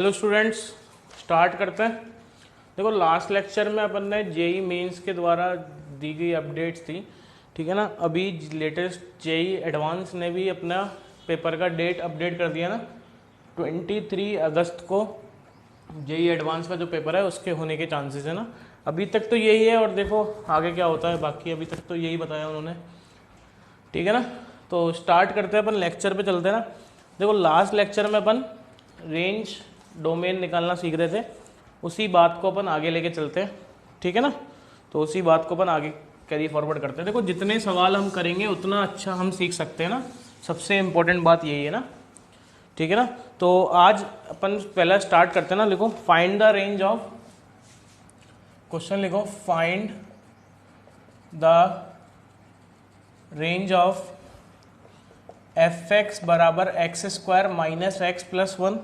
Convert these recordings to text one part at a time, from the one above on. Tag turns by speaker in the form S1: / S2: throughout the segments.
S1: Hello students, start करते हैं। देखो लास्ट लेक्चर में अपन ने जेई मेंस के द्वारा दी गई अपडेट्स थी, ठीक है ना। अभी लेटेस्ट जेई एडवांस ने भी अपना पेपर का डेट अपडेट कर दिया ना। 23 अगस्त को जेई एडवांस का जो पेपर है उसके होने के चांसेस है ना। अभी तक तो यही है और देखो आगे क्या होता है, बाकी अभी तक तो यही बताया उन्होंने, ठीक है ना। तो स्टार्ट करते हैं, अपन लेक्चर पे चलते हैं ना। देखो लास्ट लेक्चर में अपन रेंज डोमेन निकालना सीख रहे थे, उसी बात को अपन आगे लेके चलते हैं, ठीक है ना। तो उसी बात को अपन आगे कैरी फॉरवर्ड करते हैं। देखो जितने सवाल हम करेंगे उतना अच्छा हम सीख सकते हैं ना, सबसे इम्पोर्टेंट बात यही है ना, ठीक है ना। तो आज अपन पहला स्टार्ट करते हैं ना। लिखो find the range of, question लिखो find the range of f x बराबर x square minus x plus one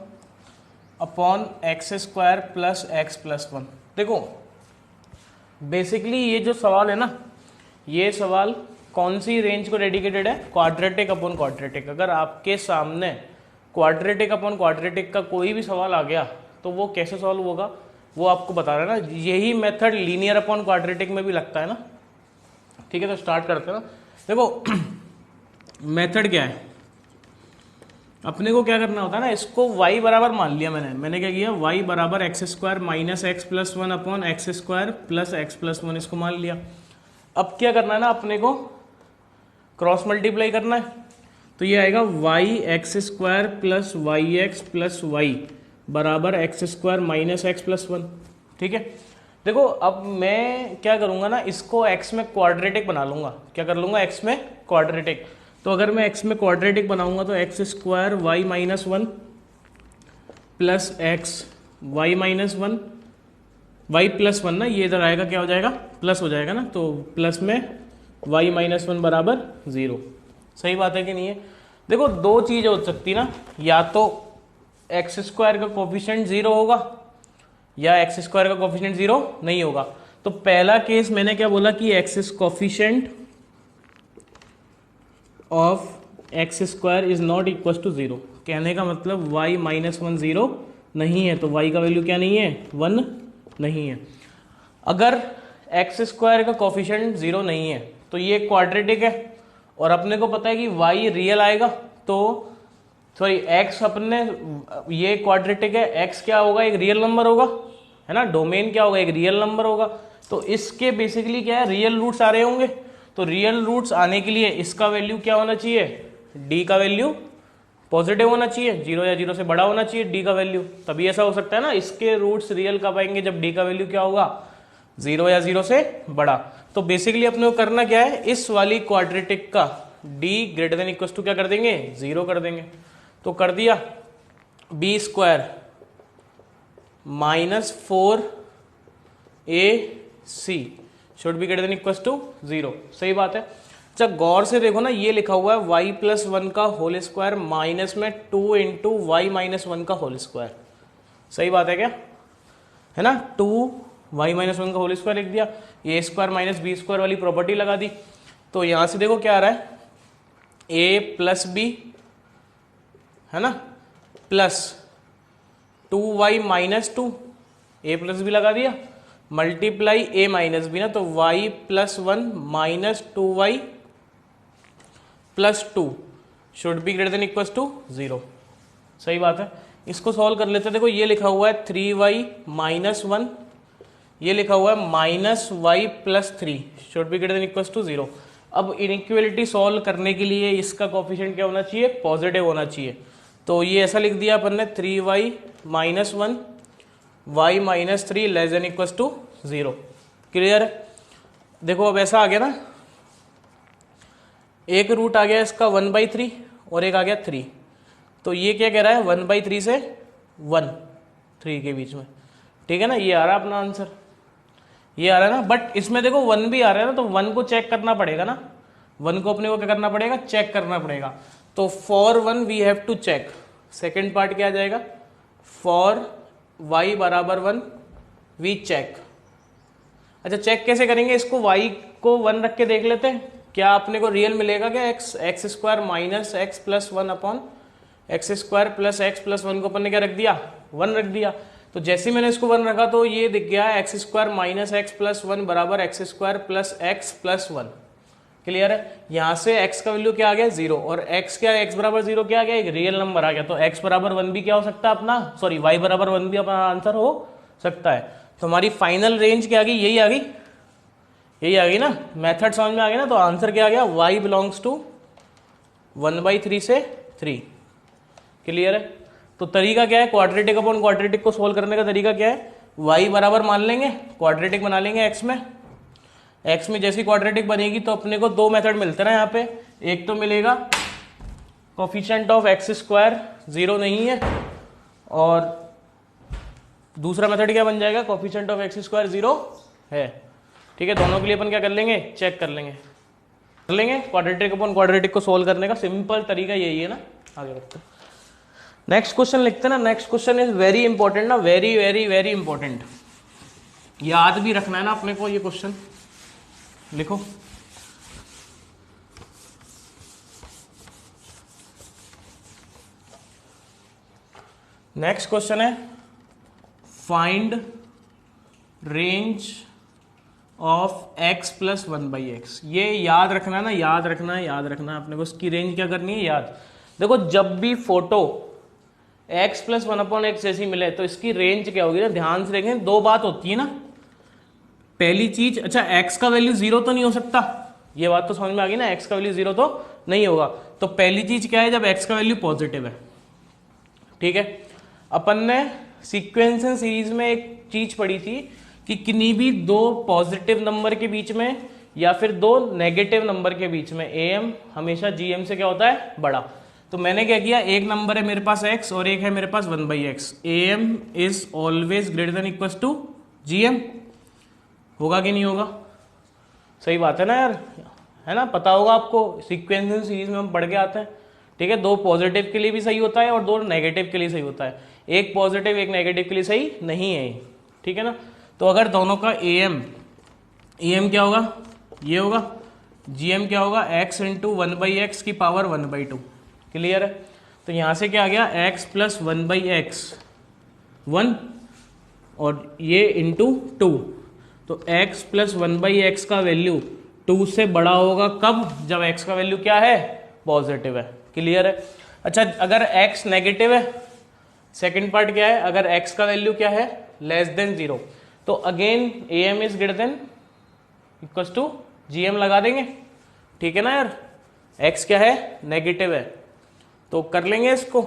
S1: upon x square plus x plus one. देखो बेसिकली ये जो सवाल है ना, ये सवाल कौन सी रेंज को डेडिकेटेड है? Quadratic upon quadratic. अगर आपके सामने क्वाड्रेटिक अपॉन क्वाड्रेटिक का कोई भी सवाल आ गया तो वो कैसे सॉल्व होगा वो आपको बता रहा है ना। यही मेथड लीनियर अपॉन क्वाड्रेटिक में भी लगता है ना, ठीक है। तो स्टार्ट करते हैं ना। देखो मेथड क्या है, अपने को क्या करना होता है ना, इसको y बराबर मान लिया मैंने क्या किया, y बराबर x square minus x plus one upon x square plus x plus one, इसको मान लिया। अब क्या करना है ना, अपने को क्रॉस मल्टीप्लाई करना है। तो ये आएगा y x square plus y x plus y बराबर x square minus x plus one, ठीक है। देखो अब मैं क्या करूँगा ना, इसको x में क्वाड्रेटिक बना लूँगा। क्या कर लूँगा? x में क्वाड्रेटिक। तो अगर मैं x में क्वाड्रेटिक बनाऊंगा तो x square y minus one plus x y minus one y plus one ना, ये इधर आएगा क्या हो जाएगा? प्लस हो जाएगा ना। तो प्लस में वाई माइनस वन बराबर ज़ीरो। सही बात है कि नहीं है? देखो दो चीज़ हो सकती ना, या तो एक्स स्क्वायर का कोफिशिएंट ज़ीरो होगा या एक्स स्क्वायर का कोफिशिएंट ज़ीरो नहीं होगा। तो पहला केस मैंने क्या बोला कि x coefficient of x square is not equal to zero. कहने का मतलब y माइनस वन जीरो नहीं है, तो y का वैल्यू क्या नहीं है? वन नहीं है। अगर एक्स स्क्वायर का कोफिशिएंट जीरो नहीं है तो ये क्वाड्रेटिक है, और अपने को पता है कि y रियल आएगा, तो सॉरी x अपने ये क्वाड्रेटिक है, x क्या होगा? एक रियल नंबर होगा, है ना। डोमेन क्या होगा? एक रियल नंबर होगा। तो इसके बेसिकली क्या है, रियल रूट्स आ रहे होंगे। तो रियल रूट्स आने के लिए इसका वैल्यू क्या होना चाहिए? डी का वैल्यू पॉजिटिव होना चाहिए, जीरो या जीरो से बड़ा होना चाहिए डी का वैल्यू। तभी ऐसा हो सकता है ना, इसके रूट्स रियल कब आएंगे? जब डी का वैल्यू क्या होगा? जीरो या जीरो से बड़ा। तो बेसिकली अपने को करना क्या है, इस वाली क्वाड्रेटिक का D greater than equal to क्या कर देंगे? जीरो कर देंगे। तो कर दिया, b square minus four a c should be greater than equal to zero. सही बात है। अच्छा गौर से देखो ना, ये लिखा हुआ है y प्लस वन का होल स्क्वायर माइनस में two into y minus one का होल स्क्वायर। सही बात है क्या? है ना, टू वाई माइनस वन का होल स्क्वायर लिख दिया, a square minus b square वाली प्रॉपर्टी लगा दी। तो यहां से देखो क्या आ रहा है, ए प्लस बी, है ना, plus two y minus two, a plus b लगा दिया, मल्टीप्लाई ए माइनस बी ना, तो y plus one minus two y plus two should be greater than equal to zero. सही बात है। इसको सॉल्व कर लेते हैं। देखो ये लिखा हुआ है थ्री वाई माइनस वन, ये लिखा हुआ है minus y plus three should be greater than equal to zero. अब इनइक्वालिटी सॉल्व करने के लिए इसका कोफिशिएंट क्या होना चाहिए? पॉजिटिव होना चाहिए। तो ये ऐसा लिख दिया अपन ने, three y minus one y minus three less than equal to zero. Clear है? देखो अब ऐसा आ गया ना, एक रूट आ गया इसका वन बाई थ्री और एक आ गया थ्री। तो ये क्या कह रहा है? वन बाई थ्री से वन, थ्री के बीच में, ठीक है ना। ये आ रहा है अपना आंसर, ये आ रहा है ना। बट इसमें देखो वन भी आ रहा है ना, तो वन को चेक करना पड़ेगा ना, वन को अपने को क्या करना पड़ेगा? चेक करना पड़ेगा। तो for one we have to check. Second part क्या आ जाएगा? फॉर y बराबर वन वी चेक। अच्छा चेक कैसे करेंगे? इसको y को वन रख के देख लेते हैं, क्या अपने को रियल मिलेगा क्या? X square minus x plus one upon x square plus x plus one को अपन ने क्या रख दिया? 1 रख दिया। तो जैसे मैंने इसको 1 रखा तो ये दिख गया x square minus x plus 1 बराबर x square plus x plus 1। Clear है। यहाँ से x का वैल्यू क्या आ गया 0 और x क्या है, x बराबर 0 क्या आ गया, एक रियल नंबर आ गया। तो x बराबर 1 भी क्या हो सकता है अपना, सॉरी y बराबर 1 भी अपना आंसर हो सकता है। तो हमारी फाइनल रेंज क्या आ गई, यही आ गई, यही आ गई ना, मेथड समझ में आ गया ना। तो आंसर क्या आ गया, y बिलोंग्स टू 1/3 से 3। क्लियर है। तो तरीका क्या है, क्वाड्रेटिक अपॉन क्वाड्रेटिक को सोल्व करने का तरीका क्या है, y बराबर मान लेंगे, क्वाड्रेटिक बना लेंगे x में। x में जैसी क्वाड्रेटिक बनेगी तो अपने को दो मेथड मिलते हैं ना यहाँ पे। एक तो मिलेगा कोफिशिएंट ऑफ एक्स स्क्वायर 0 नहीं है, और दूसरा मेथड क्या बन जाएगा, कोफिशिएंट ऑफ एक्स स्क्वायर 0 है। ठीक है, दोनों के लिए अपन क्या कर लेंगे, चेक कर लेंगे क्वाड्रेटिक अपॉन क्वाड्रेटिक को सोल्व करने का सिंपल तरीका यही है ना। आगे बढ़ते हैं, नेक्स्ट क्वेश्चन लिखते हैं ना। Next question is very important ना, वेरी वेरी वेरी इंपॉर्टेंट, याद भी रखना है ना अपने को। ये क्वेश्चन लिखो, नेक्स्ट क्वेश्चन है find range of x plus 1/x। ये याद रखना है ना, याद रखना है अपने को। इसकी रेंज क्या करनी है, याद। देखो जब भी फोटो x प्लस 1/x जैसी मिले तो इसकी रेंज क्या होगी ना, ध्यान से देखें। दो बात होती है ना, पहली चीज, अच्छा x का वैल्यू 0 तो नहीं हो सकता, ये बात तो समझ में आ गई ना, x का वैल्यू 0 तो नहीं होगा। तो पहली चीज क्या है, जब x का वैल्यू पॉजिटिव है। ठीक है, अपन ने सीक्वेंस सीरीज में एक चीज पढ़ी थी कि किन्हीं भी दो पॉजिटिव नंबर के बीच में या फिर दो नेगेटिव नंबर के बीच में am हमेशा gm से क्या होता है, बड़ा। तो मैंने क्या किया, एक नंबर है मेरे पास x और एक है मेरे पास 1/x, am is always greater than equal to gm। होगा कि नहीं होगा, सही बात है ना यार, है ना, पता होगा आपको, सीक्वेंस सीरीज में हम पढ़ के आते हैं। ठीक है, दो पॉजिटिव के लिए भी सही होता है और दो नेगेटिव के लिए सही होता है, एक पॉजिटिव एक नेगेटिव के लिए सही नहीं है। ठीक है ना। तो अगर दोनों का am क्या होगा, ये होगा, gm क्या होगा, x इंटू 1/x की पावर 1/2। क्लियर है। तो यहां से क्या आ गया, x प्लस 1/x 1 और ये इंटू 2। तो x प्लस 1/x का वैल्यू 2 से बड़ा होगा कब, जब x का वैल्यू क्या है, पॉजिटिव है। क्लियर है। अच्छा अगर x नेगेटिव है, सेकंड पार्ट क्या है, अगर x का वैल्यू क्या है, लेस देन 0, तो again am is greater than equal to gm लगा देंगे। ठीक है ना यार, x क्या है, नेगेटिव है, तो कर लेंगे, इसको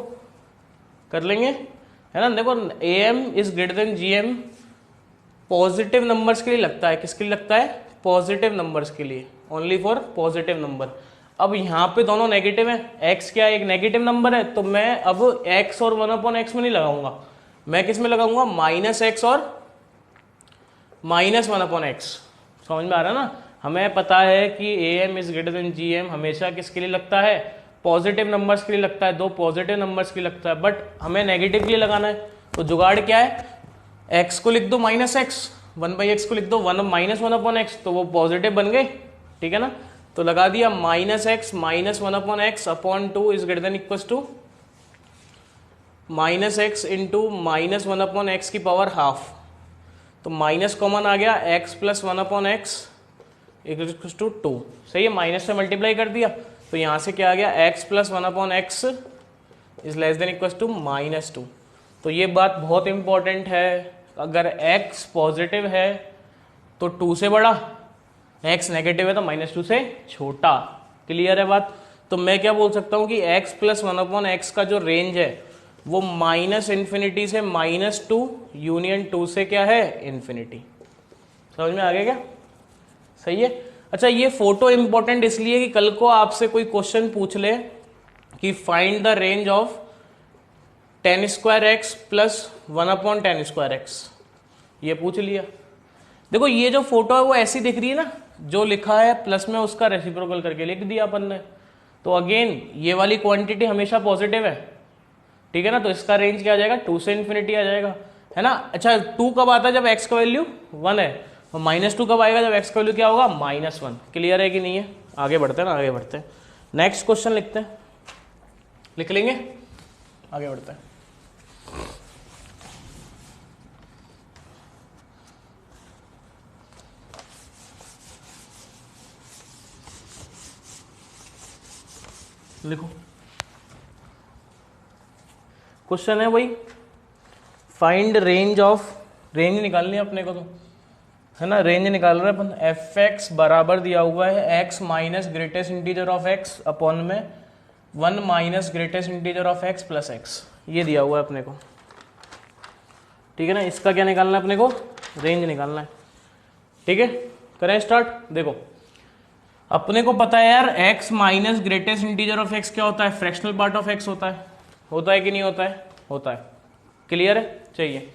S1: कर लेंगे, है ना। देखो am is greater then gm positive numbers के लिए लगता है, किसके लिए लगता है, पॉजिटिव नंबर्स के लिए, ओनली फॉर पॉजिटिव नंबर। अब यहाँ पे दोनों नेगेटिव है, x क्या है, एक नेगेटिव नंबर है, तो मैं अब x और 1/x में नहीं लगाऊंगा, मैं किस में लगाऊंगा, -x और -1/x। समझ में आ रहा है ना। हमें पता है कि am is greater then gm हमेशा किसके लिए लगता है, पॉजिटिव नंबर्स के लिए लगता है, दो पॉजिटिव नंबर्स के लिए लगता है, बट हमें नेगेटिव के लिए लगाना है। तो जुगाड़ क्या है, x को लिख दो -x, 1/x को लिख दो -1/x, तो वो पॉजिटिव बन गए। ठीक है ना। तो लगा दिया -x - 1/x upon 2 is greater than equal to -x into -1/x की पावर हाफ। तो माइनस कॉमन आ गया, x plus 1/x equal to 2। सही है, माइनस से मल्टीप्लाई कर दिया, तो यहां से क्या आ गया, x plus 1/x is less than equal to -2। तो ये बात बहुत इंपॉर्टेंट है, अगर x पॉजिटिव है तो 2 से बड़ा, x नेगेटिव है तो -2 से छोटा। क्लियर है बात। तो मैं क्या बोल सकता हूं कि x प्लस 1/x का जो रेंज है वो -∞ से -2 यूनियन 2 से क्या है, इन्फिनिटी। समझ में आ गया क्या, सही है। अच्छा ये फोटो इंपॉर्टेंट इसलिए कि कल को आपसे कोई क्वेश्चन पूछ ले कि find the range of tan² plus 1/tan², ये पूछ लिया। देखो ये जो फोटो है वो ऐसी दिख रही है ना, जो लिखा है प्लस में उसका रेसिप्रोकल करके लिख दिया अपन ने। तो अगेन ये वाली क्वांटिटी हमेशा पॉजिटिव है। ठीक है ना। तो इसका रेंज क्या आ जाएगा, 2 से इन्फिनिटी आ जाएगा, है ना। अच्छा 2 कब आता है, जब x का वैल्यू 1 है, और -2 कब आएगा, जब x का वैल्यू क्या होगा, -1। क्लियर है कि नहीं है। आगे बढ़ते हैं ना, आगे बढ़ते हैं, नेक्स्ट क्वेश्चन लिखते हैं, लिख लेंगे, आगे बढ़ते हैं। लिखो, क्वेश्चन है वही, फाइंड रेंज ऑफ, रेंज निकालनी है अपने को तो, है ना, रेंज निकाल रहे हैं अपन। एफ एक्स बराबर दिया हुआ है x minus greatest integer of x upon में 1 minus greatest integer of x plus x, ये दिया हुआ है अपने को, ठीक है ना। इसका क्या निकालना है अपने को, रेंज निकालना है, ठीक है। करें स्टार्ट। देखो अपने को पता है यार x minus greatest integer of x क्या होता है, फ्रैक्शनल पार्ट ऑफ x होता है कि नहीं होता है, होता है, क्लियर है। चाहिए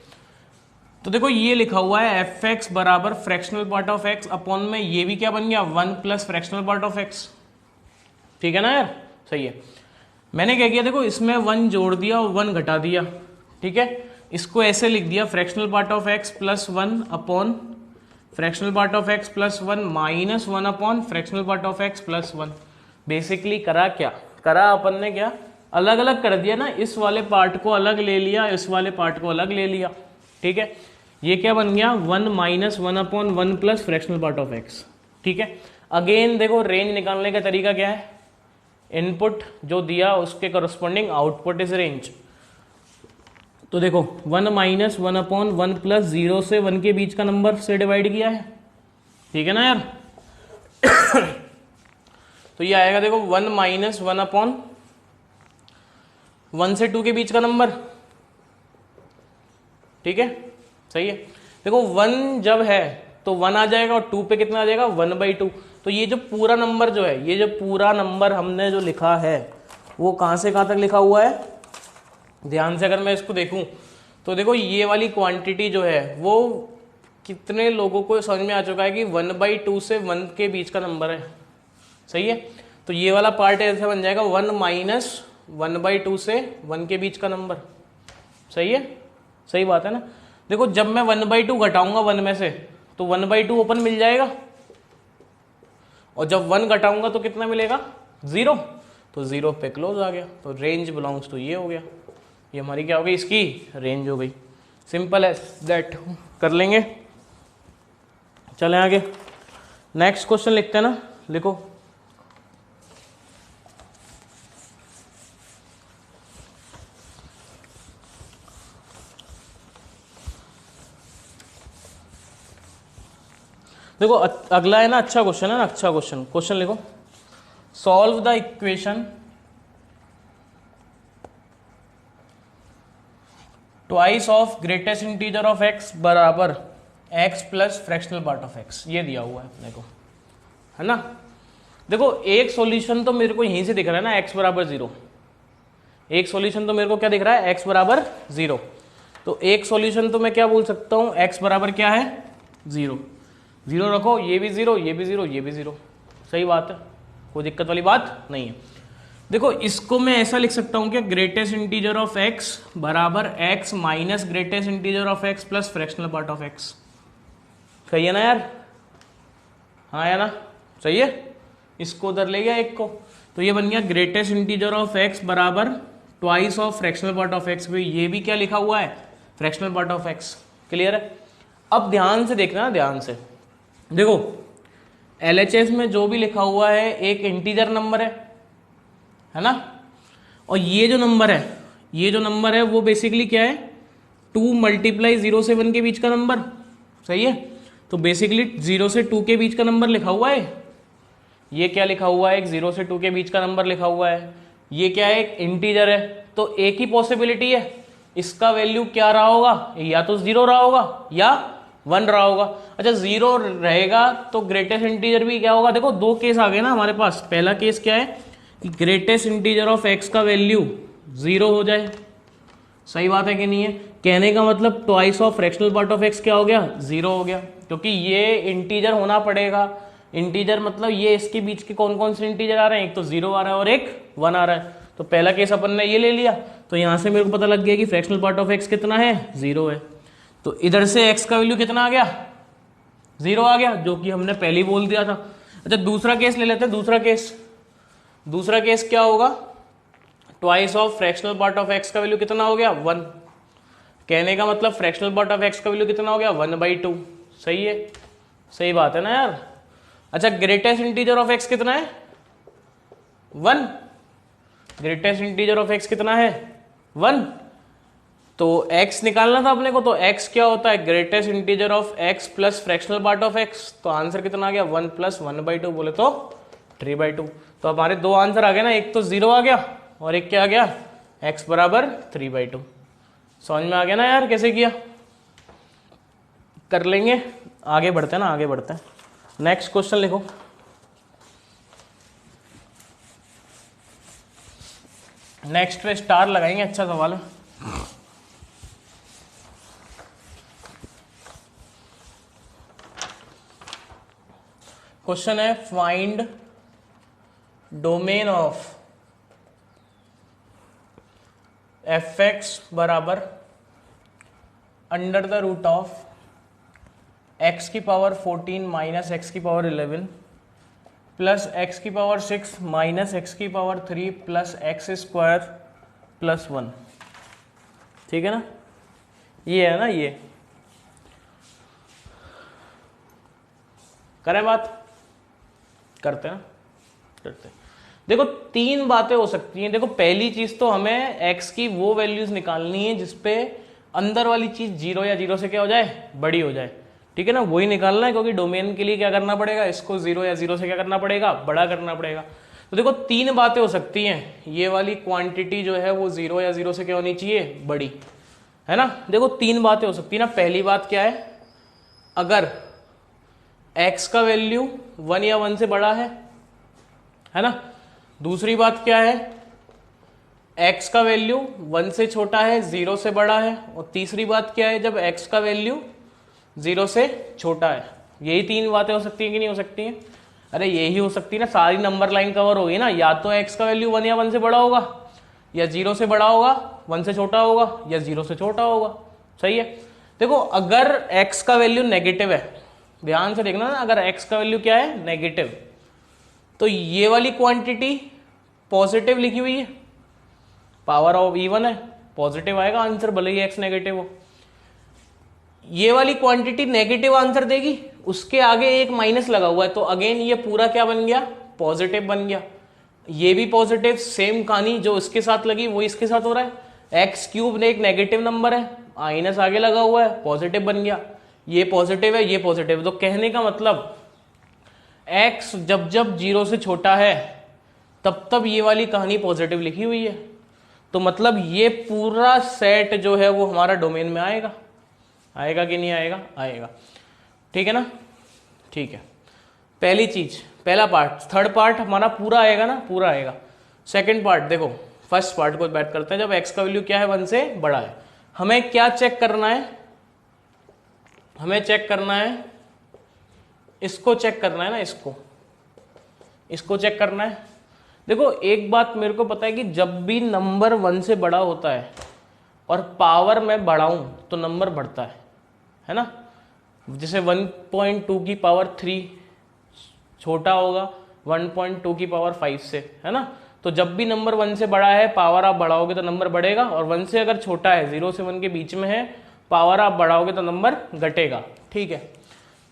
S1: तो देखो ये लिखा हुआ है एफ एक्स बराबर fractional part of x upon में ये भी क्या बन गया 1 plus fractional part of x, ठीक है ना यार, सही है। मैंने क्या किया, देखो इसमें 1 जोड़ दिया और 1 घटा दिया, ठीक है। इसको ऐसे लिख दिया fractional part of x plus 1 upon fractional part of x plus 1 minus 1 upon fractional part of x plus 1। Basically करा क्या, करा अपन ने क्या, अलग अलग कर दिया ना, इस वाले पार्ट को अलग ले लिया, इस वाले पार्ट को अलग ले लिया, ठीक है। ये क्या बन गया 1 minus 1 upon 1 plus fractional part of x, ठीक है। अगेन देखो रेंज निकालने का तरीका क्या है, इनपुट जो दिया उसके करस्पॉन्डिंग आउटपुट इज रेंज। तो देखो 1 माइनस 1 अपॉन 1 प्लस 0 से 1 के बीच का नंबर से डिवाइड किया है, ठीक है ना यार। तो ये आएगा देखो 1 माइनस 1 अपॉन 1 से 2 के बीच का नंबर, ठीक है, सही है। देखो 1 जब है तो 1 आ जाएगा और 2 पे कितना आ जाएगा 1/2। तो ये जो पूरा नंबर जो है, ये जो पूरा नंबर हमने जो लिखा है वो कहां से कहां तक लिखा हुआ है, ध्यान से अगर मैं इसको देखूं तो देखो ये वाली क्वांटिटी जो है वो कितने लोगों को समझ में आ चुका है कि 1/2 से 1 के बीच का नंबर है, सही है। तो ये वाला पार्ट ऐसे बन जाएगा 1 माइनस 1/2 से 1 के बीच का नंबर, सही है, सही बात है ना। देखो जब मैं 1/2 घटाऊंगा 1 में से तो 1/2 ओपन मिल जाएगा, और जब 1 घटाऊंगा तो कितना मिलेगा 0, तो 0 पे क्लोज आ गया, तो रेंज बिलोंग्स तो ये हो गया, ये हमारी क्या हो गई, इसकी रेंज हो गई। सिंपल है दैट, कर लेंगे। चलें आगे, नेक्स्ट क्वेश्चन लिखते हैं ना, लिखो देखो अगला है ना, अच्छा क्वेश्चन है ना, अच्छा क्वेश्चन लिखो, solve the equation twice of greatest integer of x बराबर x plus fractional part of x, ये दिया हुआ है अपने को, है ना। देखो एक सॉल्यूशन तो मेरे को यहीं से दिख रहा है ना x बराबर 0, एक सॉल्यूशन तो मेरे को क्या दिख रहा है x बराबर 0। तो एक सॉल्यूशन तो मैं क्या बोल सकता हूं, x बराबर क्या है 0, 0 रखो, ये भी 0, ये भी 0, ये भी 0, सही बात है, कोई दिक्कत वाली बात नहीं है। देखो इसको मैं ऐसा लिख सकता हूं कि ग्रेटेस्ट इंटीजर ऑफ x बराबर x minus greatest integer of x plus fractional part of x, सही है ना यार, हाँ या ना, सही है। इसको उधर ले गया एक को, तो ये बन गया ग्रेटेस्ट इंटीजर ऑफ x बराबर twice of fractional part of x, ये भी क्या लिखा हुआ है fractional part of x, clear है। अब ध्यान से देखना, ध्यान से देखो LHS में जो भी लिखा हुआ है एक इंटीजर नंबर है ना, और ये जो नंबर है, ये जो नंबर है वो बेसिकली क्या है 2 मल्टीप्लाई 0 से 1 के बीच का नंबर, सही है। तो बेसिकली 0 से 2 के बीच का नंबर लिखा हुआ है, ये क्या लिखा हुआ है, एक 0 से 2 के बीच का नंबर लिखा हुआ है, ये क्या है एक इंटीजर है, तो एक ही पॉसिबिलिटी है, इसका वैल्यू क्या रहा होगा, या तो 0 रहा होगा या 1 रहा होगा। अच्छा 0 रहेगा तो ग्रेटेस्ट इंटीजर भी क्या होगा, देखो 2 केस आ गए ना हमारे पास। पहला केस क्या है कि ग्रेटेस्ट इंटीजर ऑफ x का वैल्यू 0 हो जाए, सही बात है कि नहीं है। कहने का मतलब twice of fractional part of x क्या हो गया 0 हो गया, क्योंकि ये इंटीजर होना पड़ेगा। इंटीजर मतलब ये इसके बीच के कौन कौन से इंटीजर आ रहे हैं, एक तो 0 आ रहा है और एक 1 आ रहा है। तो पहला केस अपन ने ये ले लिया, तो यहां से मेरे को पता लग गया कि फ्रैक्शनल पार्ट ऑफ x कितना है 0 है। तो इधर से x का वैल्यू कितना आ गया 0 आ गया, जो कि हमने पहले ही बोल दिया था। अच्छा दूसरा केस ले लेते हैं, दूसरा केस क्या होगा, twice of fractional part of x का वैल्यू कितना हो गया 1, कहने का मतलब फ्रैक्शनल पार्ट ऑफ x का वैल्यू कितना हो गया 1/2, सही है, सही बात है ना यार। अच्छा ग्रेटेस्ट इंटीजर ऑफ x कितना है 1, ग्रेटेस्ट इंटीजर ऑफ x कितना है 1, तो x निकालना था अपने को, तो x क्या होता है greatest integer of x plus fractional part of x, तो आंसर कितना आ गया 1 प्लस 1/2 बोले तो 3/2। तो हमारे दो आंसर आ गए ना, एक तो 0 आ गया और एक क्या आ गया x बराबर 3/2। समझ में आ गया ना यार कैसे किया, कर लेंगे, आगे बढ़ते हैं ना, आगे बढ़ते हैं। नेक्स्ट क्वेश्चन लिखो। नेक्स्ट पे स्टार लगाएंगे, अच्छा सवाल है। क्वेश्चन है फाइंड डोमेन ऑफ fx बराबर under the root of x की पावर 14 माइनस x की पावर 11 प्लस x की पावर 6 माइनस x की power 3 plus x square plus 1। ठीक है ना, ये है ना, ये करें बात, करते हैं ना, करते हैं। देखो तीन बातें हो सकती हैं। देखो पहली चीज तो हमें x की वो वैल्यूज निकालनी है जिसपे अंदर वाली चीज 0 या 0 से क्या हो जाए बड़ी हो जाए। ठीक है ना, वही निकालना है, क्योंकि डोमेन के लिए क्या करना पड़ेगा, इसको 0 या 0 से क्या करना पड़ेगा बड़ा करना पड़ेगा। तो देखो तीन बातें हो सकती हैं, ये वाली क्वांटिटी जो है वो 0 या 0 से क्या होनी चाहिए बड़ी, है ना। देखो तीन बातें हो सकती है ना। पहली बात क्या है, अगर x का वैल्यू 1 या 1 से बड़ा है ना। दूसरी बात क्या है, x का वैल्यू 1 से छोटा है, 0 से बड़ा है। और तीसरी बात क्या है, जब x का वैल्यू 0 से छोटा है। यही तीन बातें हो सकती हैं कि नहीं हो सकती हैं? अरे यही हो सकती है ना, सारी नंबर लाइन कवर होगी ना। या तो x का वैल्यू 1 या 1 से बड़ा होगा, या 0 से बड़ा होगा, 1 से छोटा होगा, या 0 से छोटा होगा। सही है। देखो अगर x का वैल्यू नेगेटिव है, ध्यान से देखना ना, अगर x का वैल्यू क्या है नेगेटिव, तो ये वाली क्वांटिटी पॉजिटिव लिखी हुई है, पावर ऑफ इवन है, पॉजिटिव आएगा आंसर भले ही x नेगेटिव हो। ये वाली क्वांटिटी नेगेटिव आंसर देगी, उसके आगे एक माइनस लगा हुआ है, तो अगेन ये पूरा क्या बन गया पॉजिटिव बन गया। ये भी पॉजिटिव, सेम कहानी जो इसके साथ लगी वो इसके साथ हो रहा है। एक्स क्यूब ने एक नेगेटिव नंबर है, माइनस आगे लगा हुआ है, पॉजिटिव बन गया। ये पॉजिटिव है, ये पॉजिटिव। तो कहने का मतलब x जब जब 0 से छोटा है तब तब ये वाली कहानी पॉजिटिव लिखी हुई है। तो मतलब ये पूरा सेट जो है वो हमारा डोमेन में आएगा। आएगा कि नहीं आएगा? आएगा। ठीक है ना, ठीक है। पहली चीज, पहला पार्ट। थर्ड पार्ट हमारा पूरा आएगा ना, पूरा आएगा। सेकंड पार्ट देखो, फर्स्ट पार्ट को बैठ करते हैं। जब x का वैल्यू क्या है 1 से बड़ा है, हमें क्या चेक करना है? हमें चेक करना है, इसको चेक करना है ना, इसको चेक करना है। देखो एक बात मेरे को पता है कि जब भी नंबर 1 से बड़ा होता है और पावर में बढ़ाऊं तो नंबर बढ़ता है ना। जैसे 1.2 की पावर 3 छोटा होगा 1.2 की पावर 5 से, है ना। तो जब भी नंबर 1 से बड़ा है, पावर आप बढ़ाओगे तो नंबर बढ़ेगा, और 1 से अगर छोटा है, 0 से 1 के बीच में है, पावर आप बढ़ाओगे तो नंबर घटेगा। ठीक है।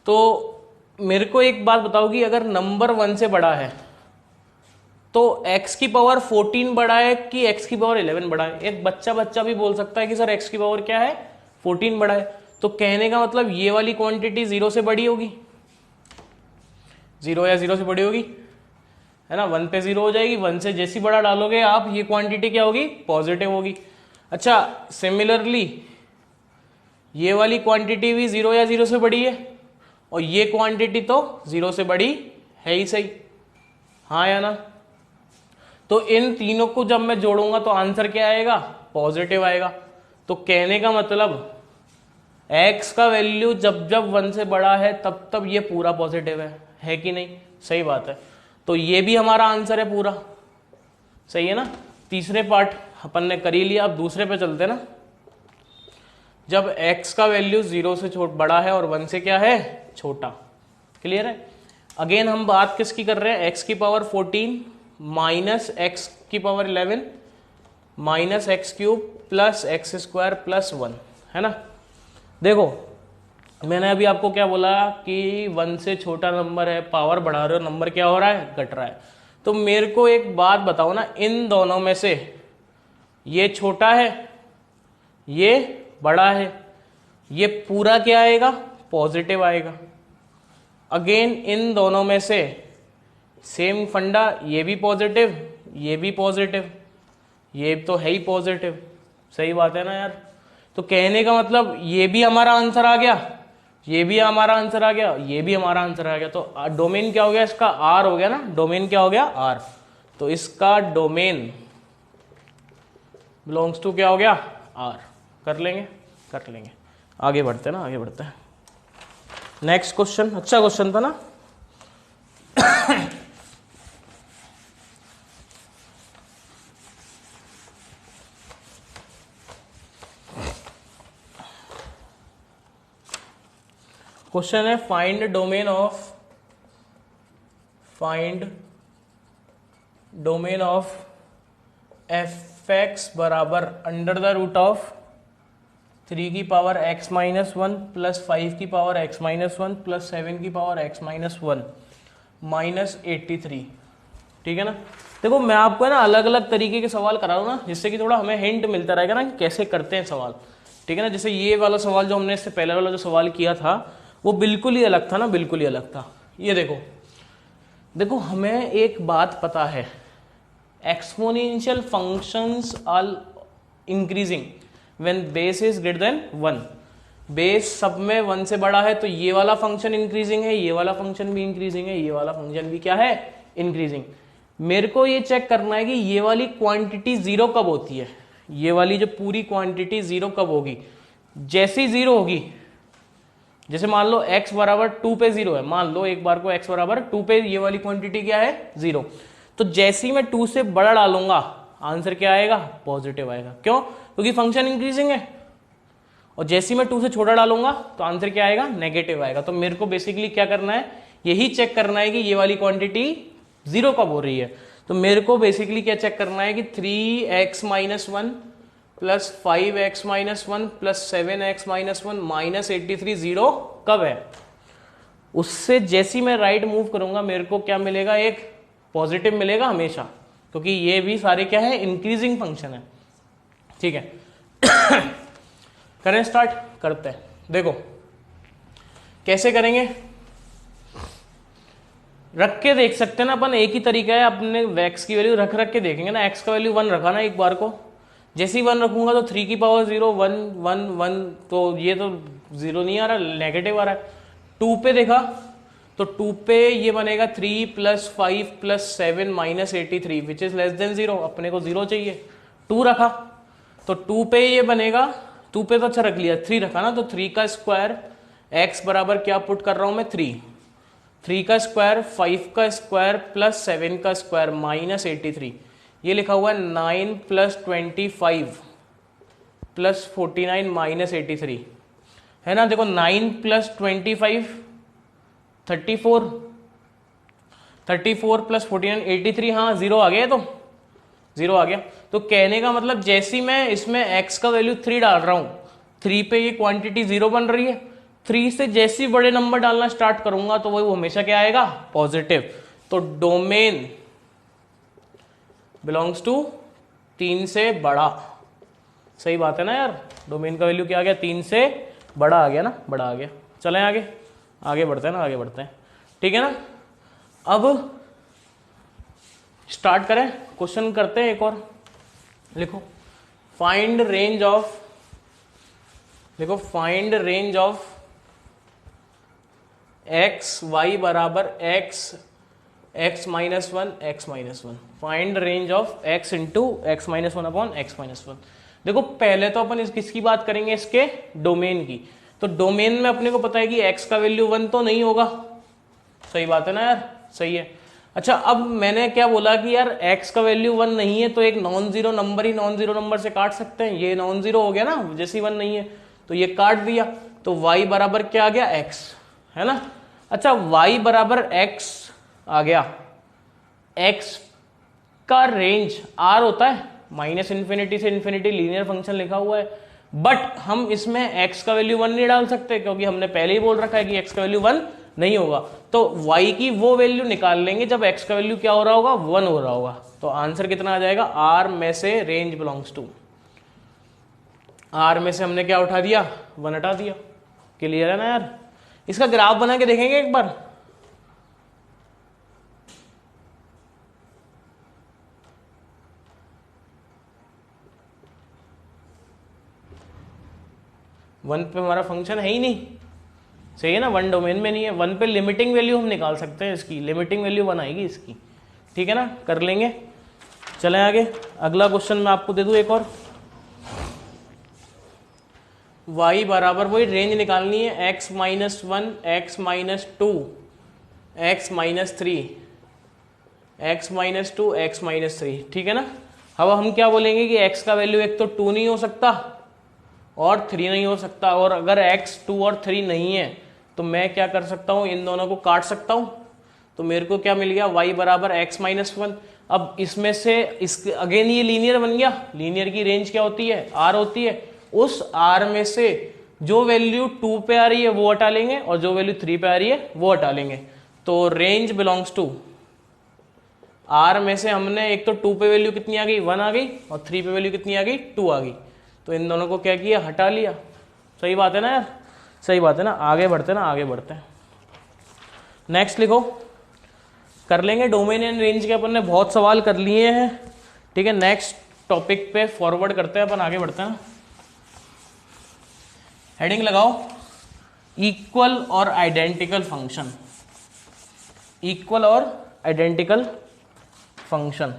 S1: तो मेरे को एक बात बताओ कि अगर नंबर 1 से बड़ा है तो x की पावर 14 बड़ा है कि x की पावर 11 बड़ा है? एक बच्चा भी बोल सकता है कि सर x की पावर क्या है 14 बड़ा है। तो कहने का मतलब ये वाली क्वांटिटी 0 से बड़ी होगी, 0 या 0 से बड़ी होगी, है ना। 1 पे 0 हो जाएगी, 1 से जैसी बड़ा डालोगे आप, ये क्वांटिटी क्या होगी पॉजिटिव होगी। अच्छा, सिमिलरली ये वाली क्वांटिटी भी 0 या 0 से बड़ी है, और ये क्वांटिटी तो 0 से बड़ी है ही सही, हाँ या ना। तो इन तीनों को जब मैं जोड़ूंगा तो आंसर क्या आएगा पॉजिटिव आएगा। तो कहने का मतलब x का वैल्यू जब जब 1 से बड़ा है तब तब ये पूरा पॉजिटिव है कि नहीं? सही बात है। तो ये भी हमारा आंसर है पूरा, सही है ना। तीसरे पार्ट अपन ने कर ही लिया, अब दूसरे पे चलते ना। जब x का वैल्यू 0 से बड़ा है और 1 से क्या है छोटा, क्लियर है। अगेन हम बात किसकी कर रहे हैं, x की पावर 14 माइनस x की power 11 minus x cube plus x square plus 1, है ना। देखो मैंने अभी आपको क्या बोला कि 1 से छोटा नंबर है, पावर बढ़ा रहे हो, नंबर क्या हो रहा है घट रहा है। तो मेरे को एक बात बताओ ना, इन दोनों में से ये छोटा है, ये बड़ा है, ये पूरा क्या आएगा? पॉजिटिव आएगा। अगेन इन दोनों में से सेम फंडा, ये भी पॉजिटिव, ये भी पॉजिटिव, ये तो है ही पॉजिटिव। सही बात है ना यार? तो कहने का मतलब ये भी हमारा आंसर आ गया, ये भी हमारा आंसर आ गया, ये भी हमारा आंसर आ गया। तो डोमेन क्या हो गया इसका? आर हो गया ना। डोमेन क्या हो गया? आर। तो इसका डोमेन बिलोंग्स टू क्या हो गया? आर। कर लेंगे, कर लेंगे। आगे बढ़ते हैं ना, आगे बढ़ते हैं। नेक्स्ट क्वेश्चन, अच्छा क्वेश्चन था ना। क्वेश्चन है find domain of f x बराबर अंडर द रूट ऑफ 3 की पावर x माइनस 1 प्लस 5 की पावर x माइनस 1 प्लस 7 की पावर x माइनस 1 माइनस 83। ठीक है ना? देखो मैं आपको है ना अलग अलग तरीके के सवाल करा रहा हूँ ना, जिससे कि थोड़ा हमें हिंट मिलता रहेगा ना कि कैसे करते हैं सवाल। ठीक है ना? जैसे ये वाला सवाल जो हमने इससे पहले वाला जो सवाल किया था वो बिल्कुल ही अलग था ना, बिल्कुल ही अलग था। ये देखो, देखो हमें एक बात पता है, exponential functions are increasing when base is greater than 1। Base सब में 1 से बड़ा है तो ये वाला फंक्शन इंक्रीजिंग है, ये वाला फंक्शन भी इंक्रीजिंग है, ये वाला फंक्शन भी क्या है? इंक्रीजिंग। मेरे को ये चेक करना है कि ये वाली क्वांटिटी जीरो कब होती है, ये वाली जो पूरी क्वांटिटी जीरो कब होगी। जैसी जीरो होगी, जैसे मान लो x बराबर 2 पे जीरो है, मान लो एक बार को x बराबर 2 पे ये वाली क्वांटिटी क्या है? जीरो। तो जैसे ही मैं 2 से बड़ा डालूंगा आंसर क्या आएगा? पॉजिटिव आएगा। क्यों? क्योंकि फंक्शन इंक्रीजिंग है। और जैसे ही मैं 2 से छोटा डालूंगा तो आंसर क्या आएगा? नेगेटिव आएगा। तो मेरे को बेसिकली क्या करना है? यही चेक करना है कि ये वाली क्वांटिटी जीरो कब हो रही है। तो मेरे को बेसिकली क्या चेक करना है कि 3x minus 1 plus 5x minus 1 plus 7x minus 1 minus 83 zero कब है। उससे जैसी मैं राइट मूव करूंगा मेरे को क्या मिलेगा? एक पॉजिटिव मिलेगा हमेशा, क्योंकि ये भी सारे क्या है? इंक्रीजिंग फंक्शन है। ठीक है। करें स्टार्ट, करते हैं। देखो कैसे करेंगे, रख के देख सकते हैं ना अपन। एक ही तरीका है, अपने x की वैल्यू रख के देखेंगे ना। x का वैल्यू 1 रखा ना एक बार को, जैसे ही 1 रखूंगा तो 3 की पावर 0 1 1 1, तो ये तो 0 नहीं आ रहा, नेगेटिव आ रहा है। 2 पे देखा तो 2 पे ये बनेगा 3 plus 5 plus 7 minus 83 which is less than 0। अपने को 0 चाहिए। 2 रखा तो 2 पे ये बनेगा, 2 पे तो अच्छा रख लिया, 3 रखा ना तो 3 का स्क्वायर x बराबर क्या पुट कर रहा हूं मैं? 3 का स्क्वायर 5 का स्क्वायर प्लस 7 का स्क्वायर माइनस 83। ये लिखा हुआ है 9 प्लस 25 प्लस 49 माइनस 83 है ना। देखो 9 प्लस 25 34, 34 प्लस 49 83। हाँ 0 आ गया, तो 0 आ गया। तो कहने का मतलब जैसी मैं इसमें x का वैल्यू 3 डाल रहा हूं, 3 पे ये क्वांटिटी 0 बन रही है। 3 से जैसी बड़े नंबर डालना स्टार्ट करूंगा तो वो हमेशा क्या आएगा? पॉजिटिव। तो डोमेन बिलोंग्स टू 3 से बड़ा। सही बात है ना यार? डोमेन का वैल्यू क्या आ गया? 3 से बड़ा आ गया ना, बड़ा आ गया। चलें आगे, आगे बढ़ते हैं ना, आगे बढ़ते हैं। ठीक है ना? अब स्टार्ट करें, क्वेश्चन करते हैं एक और। लिखो फाइंड रेंज ऑफ, देखो find range of x y बराबर x minus 1 x minus 1। Find range of x into x minus 1 upon x minus 1। देखो पहले तो अपन किसकी बात करेंगे? इसके डोमेन की। तो डोमेन में अपने को पता है कि एक्स का वैल्यू 1 तो नहीं होगा। सही बात है ना यार? सही है। अच्छा अब मैंने क्या बोला कि यार x का वैल्यू 1 नहीं है तो एक नॉन जीरो नंबर ही नॉन जीरो नंबर से काट सकते हैं। ये नॉन जीरो हो गया ना, जैसे 1 नहीं है तो ये काट दिया। तो y बराबर क्या आ गया? x, है ना। अच्छा y बराबर x आ गया। x का रेंज r होता है, माइनस इन्फिनिटी से इन्फिनिटी, लीनियर फंक्शन लिखा हुआ है। बट हम इसमें x का वैल्यू 1 नहीं डाल सकते, क्योंकि हमने पहले ही बोल रखा है कि x का वैल्यू 1 नहीं होगा। तो y की वो वैल्यू निकाल लेंगे जब x का वैल्यू क्या हो रहा होगा, 1 हो रहा होगा। तो आंसर कितना आ जाएगा, r में से रेंज बिलोंग्स टू, r में से हमने क्या उठा दिया, 1 हटा दिया। क्लियर है ना यार। इसका ग्राफ बना के देखेंगे एक बार। वन पे हमारा फंक्शन है ही नहीं, सही है ना, 1 डोमेन में नहीं है। 1 पे लिमिटिंग वैल्यू हम निकाल सकते हैं, इसकी लिमिटिंग वैल्यू 1 आएगी इसकी, ठीक है ना, कर लेंगे। चलें आगे, अगला क्वेश्चन मैं आपको दे दूं एक और। y बराबर वही रेंज निकालनी है, x minus 1, x minus 2, x minus 3, x minus 2, x minus 3, ठीक है ना। अब हम क्या बोलेंगे कि x का वैल्यू एक तो 2 नहीं हो सकता और 3 नहीं हो सकता, और अगर x 2 और 3 नहीं है तो मैं क्या कर सकता हूं, इन दोनों को काट सकता हूं। तो मेरे को क्या मिल गया, y बराबर x माइनस 1। अब इसमें से इस अगेन ये लीनियर बन गया, लीनियर की रेंज क्या होती है, r होती है। उस r में से जो वैल्यू 2 पे आ रही है वो हटा लेंगे और जो वैल्यू 3 पे आ रही है वो हटा लेंगे। तो रेंज बिलोंग्स टू r में से हमने एक तो 2 पे वैल्यू कितनी आ गई, 1 आ गई, और 3 पे वैल्यू कितनी आ गई, 2 आ गई। तो इन दोनों को क्या किया, हटा लिया। सही बात है ना यार, सही बात है ना। आगे बढ़ते ना, आगे बढ़ते हैं। नेक्स्ट लिखो, कर लेंगे डोमेन एंड रेंज के, अपन ने बहुत सवाल कर लिए हैं, ठीक है। नेक्स्ट टॉपिक पे फॉरवर्ड करते हैं अपन, आगे बढ़ते हैं। हेडिंग लगाओ, इक्वल और आइडेंटिकल फंक्शन, इक्वल और आइडेंटिकल फंक्शन।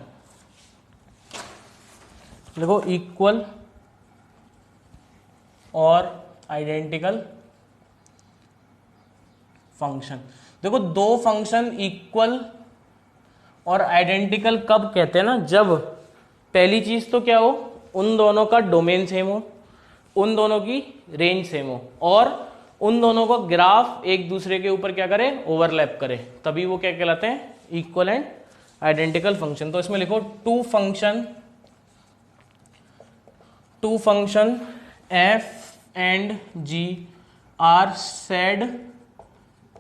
S1: देखो इक्वल और आइडेंटिकल फंक्शन, देखो दो फंक्शन इक्वल और आइडेंटिकल कब कहते हैं ना, जब पहली चीज तो क्या हो, उन दोनों का डोमेन सेम हो, उन दोनों की रेंज सेम हो, और उन दोनों को ग्राफ एक दूसरे के ऊपर क्या करे, ओवरलैप करे, तभी वो क्या कहलाते हैं, इक्वल एंड आइडेंटिकल फंक्शन। तो इसमें लिखो two function f and g are said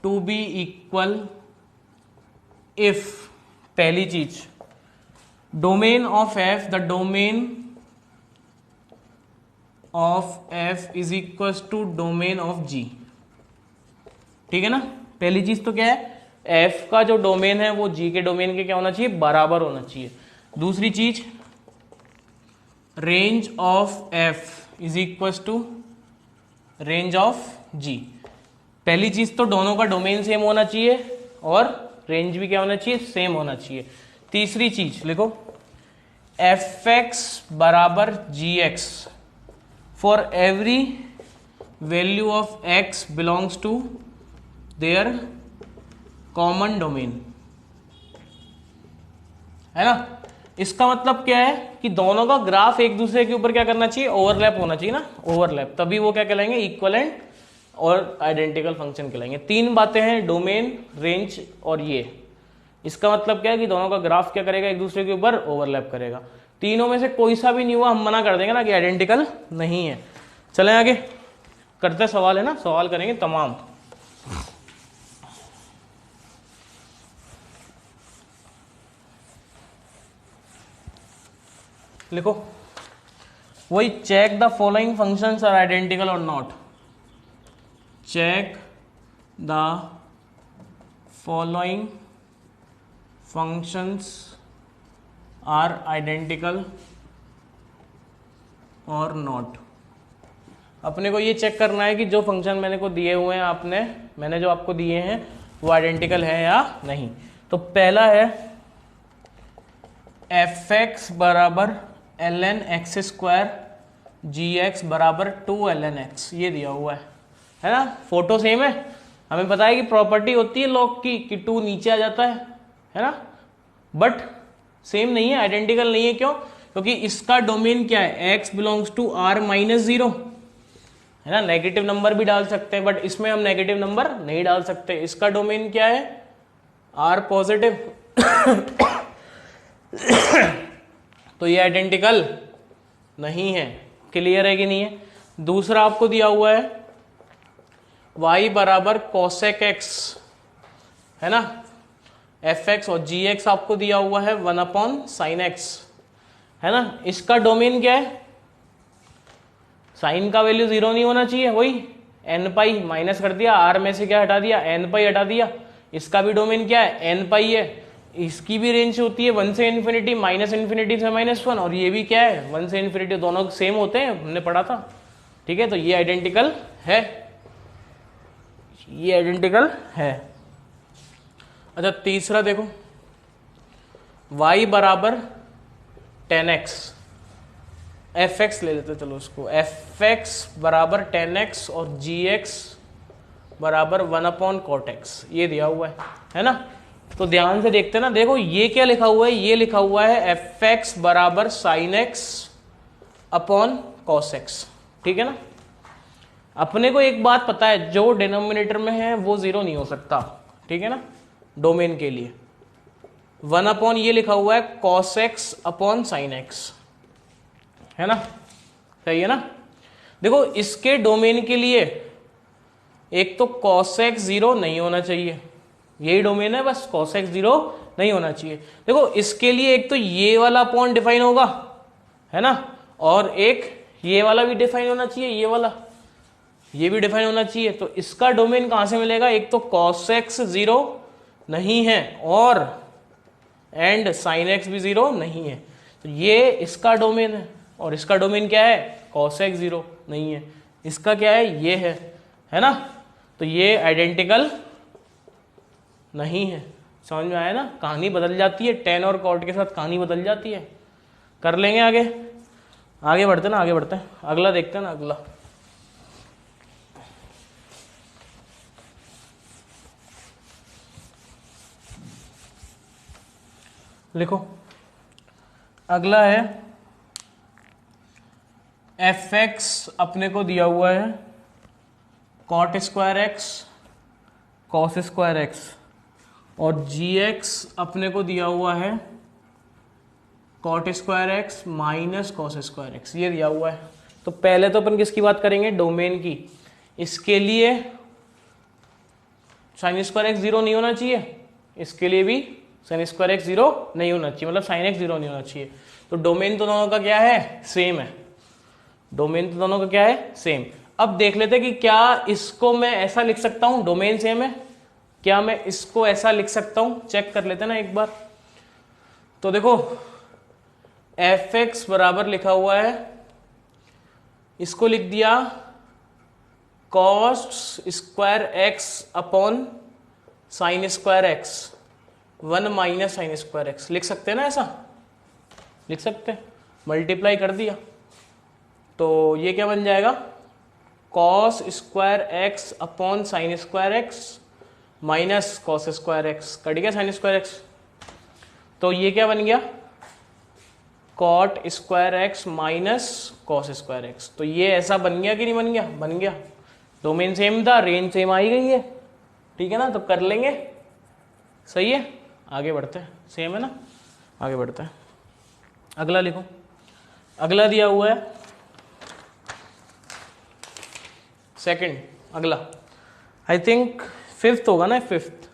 S1: to be equal if, पहली चीज, domain of f, the domain of f is equal to domain of g, ठीक है ना। पहली चीज तो क्या है, f का जो डोमेन है वो g के डोमेन के क्या होना चाहिए, बराबर होना चाहिए। दूसरी चीज, range of f is equal to range of g। पहली चीज तो दोनों का डोमेन सेम होना चाहिए और रेंज भी क्या होना चाहिए, सेम होना चाहिए। तीसरी चीज लिखो, fx बराबर gx for every value of x belongs to their common domain, है ना। इसका मतलब क्या है कि दोनों का ग्राफ एक दूसरे के ऊपर क्या करना चाहिए, ओवरलैप होना चाहिए ना, ओवरलैप, तभी वो क्या कहलाएंगे, इक्वल एंड और आइडेंटिकल फंक्शन कहलाएंगे। तीन बातें हैं, डोमेन, रेंज और ये। इसका मतलब क्या है कि दोनों का ग्राफ क्या करेगा, एक दूसरे के ऊपर ओवरलैप करेगा। तीनों में से कोई सा भी नहीं हुआ, हम मना कर देंगे ना कि आइडेंटिकल नहीं है। चलें आगे करते, सवाल है ना, सवाल करेंगे तमाम। लिखो वही, check the following functions are identical or not, check the following functions are identical or not. अपने को ये चेक करना है कि जो फंक्शन मैंने को दिए हुए हैं, मैंने जो आपको दिए हैं वो आइडेंटिकल है या नहीं। तो पहला है fx बराबर ln x स्क्वायर gx बराबर 2 ln x, ये दिया हुआ है ना। फोटो सेम है, हमें पता है कि प्रॉपर्टी होती है लॉग की कि 2 नीचे आ जाता है ना, बट सेम नहीं है, आइडेंटिकल नहीं है। क्यों? क्योंकि इसका डोमेन क्या है, x belongs to r minus 0, है ना। नेगेटिव नंबर भी डाल सकते हैं, बट इसमें हम नेगेटिव नंबर नहीं डाल सकते। इसका डोमेन क्या है, r पॉजिटिव तो ये आइडेंटिकल नहीं है। क्लियर है कि नहीं है। दूसरा आपको दिया हुआ है y बराबर cosec x है ना, एफ एक्स, और जी एक्स आपको दिया हुआ है 1/sin x, है ना। इसका डोमेन क्या है, साइन का वैल्यू 0 नहीं होना चाहिए, वही एन पाई माइनस कर दिया, आर में से क्या हटा दिया, एन पाई हटा दिया। इसका भी डोमेन क्या है, एन पाई है। इसकी भी रेंज होती है 1 से इन्फिनिटी, -∞ से -1, और ये भी क्या है 1 से इन्फिनिटी, दोनों सेम होते हैं, हमने पढ़ा था, ठीक है। तो ये आइडेंटिकल है, ये आइडेंटिकल है। अच्छा तीसरा देखो, y बराबर 10x, एफ एक्स ले लेते, चलो उसको, एफ एक्स बराबर 10x और जी एक्स बराबर 1/cot x, ये दिया हुआ है ना। तो ध्यान से देखते ना, देखो ये क्या लिखा हुआ है, ये लिखा हुआ है एफ एक्स बराबर sine x upon cos x, ठीक है ना। अपने को एक बात पता है, जो डिनोमिनेटर में है वो 0 नहीं हो सकता, ठीक है ना, डोमेन के लिए। 1/ ये लिखा हुआ है cos x upon sine x, है ना, सही है ना। देखो इसके डोमेन के लिए एक तो cos x 0 नहीं होना चाहिए, यही डोमेन है बस, cos x 0 नहीं होना चाहिए। देखो इसके लिए एक तो ये वाला पॉइंट डिफाइन होगा, है ना, और एक ये वाला भी डिफाइन होना चाहिए, ये वाला, ये भी डिफाइन होना चाहिए। तो इसका डोमेन कहां से मिलेगा, एक तो cos x 0 नहीं है और एंड sin x भी 0 नहीं है, तो ये इसका डोमेन है। और इसका डोमेन क्या है, cos x 0 नहीं है, इसका क्या है, ये है ना। तो ये आइडेंटिकल नहीं है, समझ में आया ना, कहानी बदल जाती है, tan और cot के साथ कहानी बदल जाती है। कर लेंगे आगे, आगे बढ़ते ना, आगे बढ़ते हैं, अगला देखते हैं ना, अगला लिखो। अगला है एफ एक्स अपने को दिया हुआ है cot square x cos square x, और जी एक्स अपने को दिया हुआ है cot square x minus cos square x, ये दिया हुआ है। तो पहले तो अपन किसकी बात करेंगे, डोमेन की। इसके लिए साइन स्क्वायर एक्स 0 नहीं होना चाहिए, इसके लिए भी साइन स्क्वायर एक्स 0 नहीं होना चाहिए, मतलब साइन एक्स 0 नहीं होना चाहिए। तो डोमेन तो दोनों का क्या है, सेम है, डोमेन तो दोनों का क्या है, सेम। अब देख लेते हैं कि क्या इसको मैं ऐसा लिख सकता हूं, डोमेन सेम है, क्या मैं इसको ऐसा लिख सकता हूं, चेक कर लेते हैं ना एक बार। तो देखो एफ एक्स बराबर लिखा हुआ है, इसको लिख दिया cos square x upon sine square x 1 minus sign square x, लिख सकते हैं ना, ऐसा लिख सकते हैं, मल्टीप्लाई कर दिया तो ये क्या बन जाएगा, cos square x upon sine square x minus cos square x, कट गया साइन स्क्वायर एक्स, तो ये क्या बन गया, cot square x minus cos square x. तो ये ऐसा बन गया कि नहीं बन गया, बन गया, डोमेन सेम था, रेंज सेम आई गई है, ठीक है ना। तो कर लेंगे, सही है, आगे बढ़ते हैं, सेम है ना, आगे बढ़ते हैं। अगला लिखो, अगला दिया हुआ है सेकंड, अगला आई थिंक फिफ्थ होगा ना, फिफ्थ।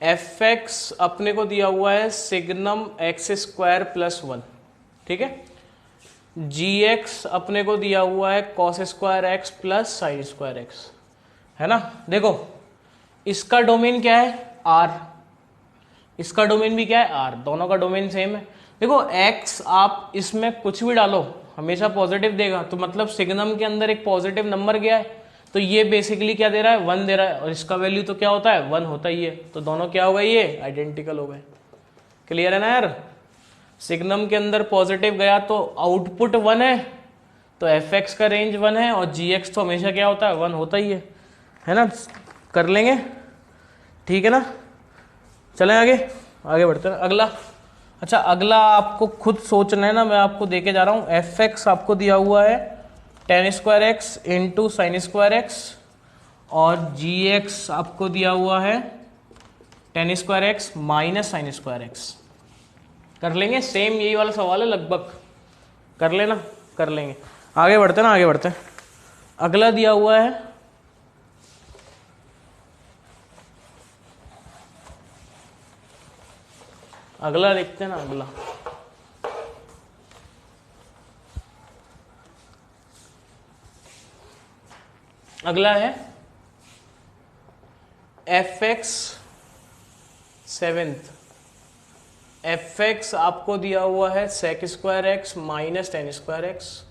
S1: एफ एक्स अपने को दिया हुआ है सिग्नम एक्स स्क्वायर प्लस 1, ठीक है। जी एक्स अपने को दिया हुआ है cos square x plus sign square x, है ना। देखो इसका डोमेन क्या है, आर, इसका डोमेन भी क्या है, आर, दोनों का डोमेन सेम है। देखो एक्स आप इसमें कुछ भी डालो हमेशा पॉजिटिव देगा, तो मतलब सिग्नम के अंदर एक पॉजिटिव नंबर गया है, तो ये बेसिकली क्या दे रहा है, 1 दे रहा है, और इसका वैल्यू तो क्या होता है, 1 होता ही है। तो दोनों क्या हो गए, ये आइडेंटिकल हो गए। क्लियर है ना यार, सिग्नम के अंदर पॉजिटिव गया तो आउटपुट 1 है, तो एफ एक्स का रेंज 1 है, और जी एक्स तो हमेशा क्या होता है, 1 होता ही है ना। कर लेंगे, ठीक है ना, चलें आगे, आगे बढ़ते हैं अगला। अच्छा अगला आपको खुद सोचना है ना, मैं आपको देके जा रहा हूं। एफ एक्स आपको दिया हुआ है ten square x into sine square x, और जी एक्स आपको दिया हुआ है ten square x minus sign square x. कर लेंगे, सेम यही वाला सवाल है लगभग, कर लेना, कर लेंगे, आगे बढ़ते ना, आगे बढ़ते हैं। अगला दिया हुआ है अगला देखते हैं ना, अगला अगला है f x seventh. F x आपको दिया हुआ है sec square x minus tan square x,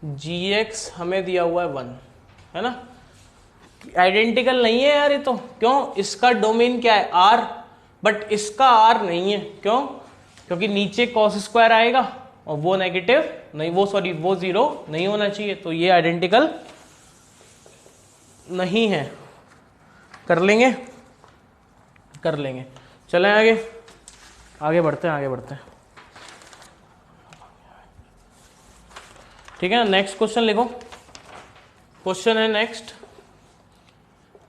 S1: g x हमें दिया हुआ है 1, है ना। आइडेंटिकल नहीं है यार ये तो, क्यों? इसका डोमेन क्या है? आर, बट इसका आर नहीं है। क्यों? क्योंकि नीचे कॉस स्क्वायर आएगा और वो नेगेटिव नहीं, वो सॉरी वो जीरो नहीं होना चाहिए, तो ये आइडेंटिकल नहीं है। कर लेंगे, कर लेंगे। चलें आगे, आगे बढ़ते हैं, आगे बढ़ते हैं। ठीक है ना, नेक्स्ट क्वेश्चन लिखो। क्वेश्चन है नेक्स्ट,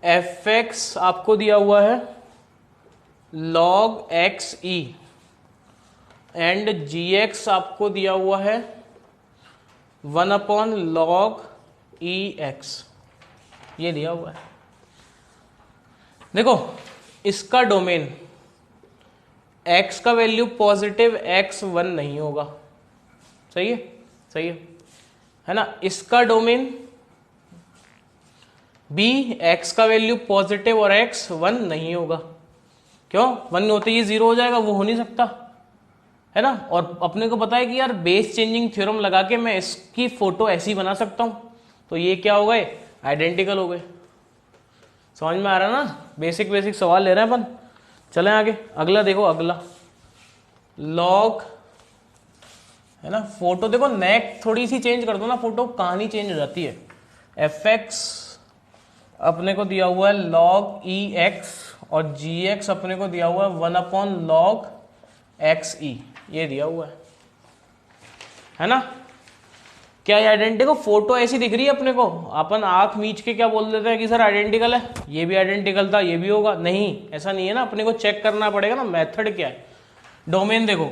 S1: एफ एक्स आपको दिया हुआ है log x e and g x आपको दिया हुआ है 1 log ई एक्स, ये दिया हुआ है। देखो इसका डोमेन x का वैल्यू पॉजिटिव x1 नहीं होगा, सही है, सही है ना। इसका डोमेन b x का वैल्यू पॉजिटिव और x1 नहीं होगा। क्यों? 1 होते ही 0 हो जाएगा, वो हो नहीं सकता, है ना। और अपने को पता है कि यार बेस चेंजिंग थ्योरम लगा के मैं इसकी फोटो ऐसी बना सकता हूं, तो ये क्या हो गए? आइडेंटिकल हो गए। समझ में आ रहा है ना? बेसिक बेसिक सवाल ले रहे हैं अपन। चलें आगे, अगला देखो, अगला लॉग, है ना। फोटो देखो, नेक थोड़ी सी चेंज कर दो ना, फोटो कहानी चेंज हो जाती है। एफ एक्स अपने को दिया हुआ है लॉग ई एक्स और जी एक्स अपने को दिया हुआ है 1 log एक्स ई, ये दिया हुआ है ना। क्या ये आइडेंटिकल? फोटो ऐसी दिख रही है अपने को, अपन आंख मीच के क्या बोल देते हैं कि सर आइडेंटिकल है, ये भी आइडेंटिकल था, ये भी होगा। नहीं, ऐसा नहीं है ना, अपने को चेक करना पड़ेगा ना मेथड क्या है। डोमेन देखो,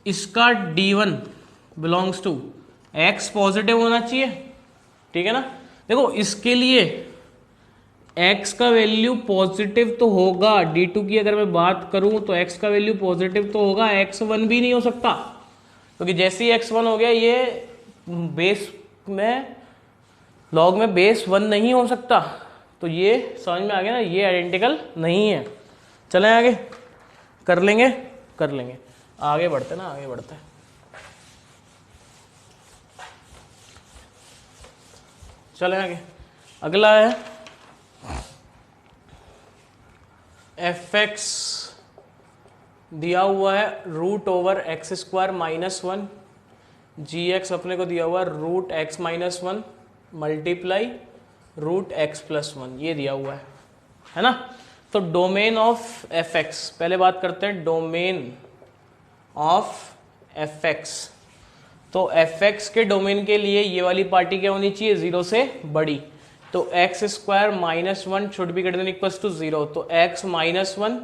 S1: इसका D1 belongs to x positive होना चाहिए, ठीक है ना। देखो इसके लिए x का वैल्यू पॉजिटिव तो होगा, D2 की अगर मैं बात करूं तो x का वैल्यू पॉजिटिव तो होगा, x1 भी नहीं हो सकता, क्योंकि जैसे ही x1 हो गया ये बेस में, लॉग में बेस 1 नहीं हो सकता, तो ये समझ में आ गया ना, ये आइडेंटिकल नहीं है। चलें आगे, कर लेंगे, कर लेंगे। आगे बढ़ते ना, आगे बढ़ते हैं। चलें आगे, अगला है एफ एक्स दिया हुआ है √x² -1, जी एक्स अपने को दिया हुआ है √x -1 मल्टीप्लाई √x+1, ये दिया हुआ है ना। तो डोमेन ऑफ एफ एक्स, पहले बात करते हैं डोमेन ऑफ एफ एक्स। तो एफ एक्स के डोमेन के लिए ये वाली पार्टी क्या होनी चाहिए? 0 से बड़ी, तो x² -1 should be greater than equal to 0, तो x -1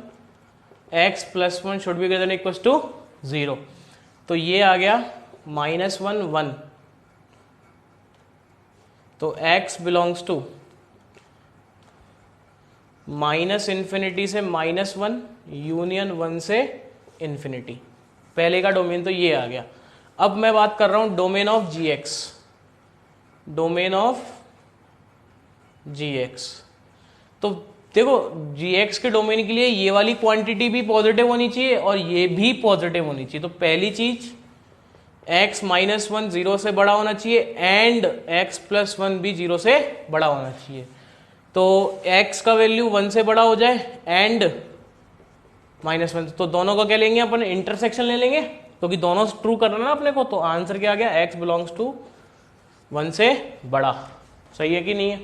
S1: x+1 should be greater than equal to 0, तो ये आ गया -1 1, तो x बिलोंग्स टू -∞ से -1 यूनियन 1 से इन्फिनिटी। पहले का डोमेन तो ये आ गया। अब मैं बात कर रहा हूं domain of g x, domain of g x. तो देखो जी एक्स के डोमेन के लिए ये वाली क्वांटिटी भी पॉजिटिव होनी चाहिए और ये भी पॉजिटिव होनी चाहिए। तो पहली चीज x -1 0 से बड़ा होना चाहिए एंड x+1 भी 0 से बड़ा होना चाहिए। तो x का वैल्यू 1 से बड़ा हो जाए एंड -1, तो दोनों को क्या लेंगे अपन? इंटरसेक्शन ले लेंगे, क्योंकि दोनों ट्रू करना ना अपने को। तो आंसर क्या आ गया? x बिलोंग्स टू 1 से बड़ा। सही है कि नहीं है?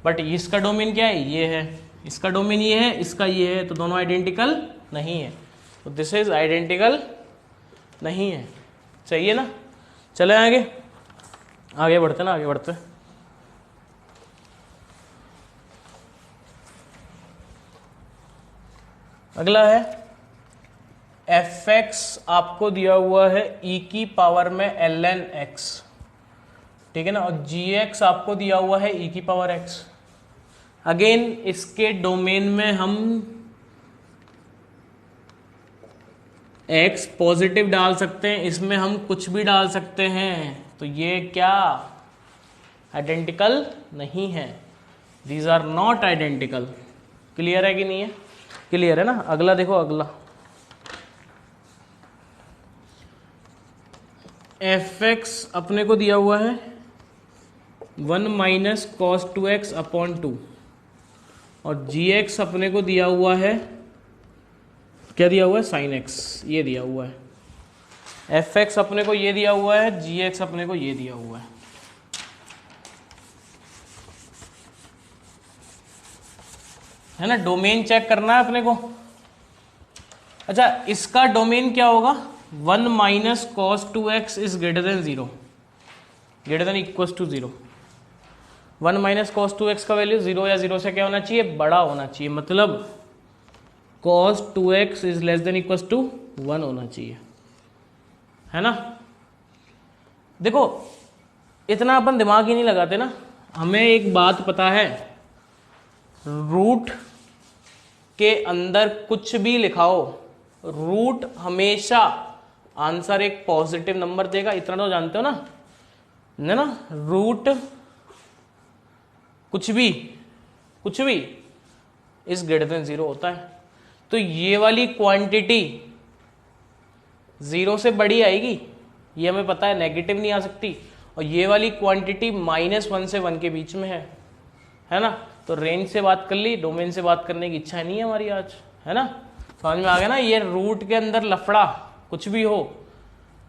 S1: बट इसका डोमेन क्या है? ये है, इसका डोमेन ये है, इसका ये है, तो दोनों आइडेंटिकल नहीं है, तो दिस इज आइडेंटिकल नहीं है। सही है ना? चले आगे, आगे बढ़ते ना, आगे बढ़ते। अगला है एफ एक्स आपको दिया हुआ है e की पावर में ln x, ठीक है ना, और जी एक्स आपको दिया हुआ है e की पावर x। अगेन इसके डोमेन में हम x पॉजिटिव डाल सकते हैं, इसमें हम कुछ भी डाल सकते हैं, तो ये क्या आइडेंटिकल नहीं है, these are not identical. Clear है कि नहीं है? क्लियर है ना। अगला देखो, अगला fx अपने को दिया हुआ है 1 माइनस कॉस 2x अपॉन 2 और gx अपने को दिया हुआ है, क्या दिया हुआ है, साइन x, ये दिया हुआ है। fx अपने को ये दिया हुआ है, gx अपने को ये दिया हुआ है ना। डोमेन चेक करना है अपने को। अच्छा, इसका डोमेन क्या होगा, 1 minus cos 2x is greater than 0, greater than equal to 0। 1 minus cos 2x का वैल्यू 0 या 0 से क्या होना चाहिए, बड़ा होना चाहिए, मतलब cos 2x is less than equal to 1 होना चाहिए, है ना। देखो इतना अपन दिमाग ही नहीं लगाते ना, हमें एक बात पता है, रूट के अंदर कुछ भी लिखाओ, रूट हमेशा आंसर एक पॉजिटिव नंबर देगा, इतना तो जानते हो ना, है ना। रूट कुछ भी इज ग्रेटर देन 0 होता है, तो ये वाली क्वांटिटी 0 से बड़ी आएगी, ये हमें पता है, नेगेटिव नहीं आ सकती, और ये वाली क्वांटिटी -1 से 1 के बीच में है ना। तो रेंज से बात कर ली, डोमेन से बात करने की इच्छा नहीं है हमारी आज, है ना। समझ में आ गया ना। ये रूट के अंदर लफड़ा कुछ भी हो,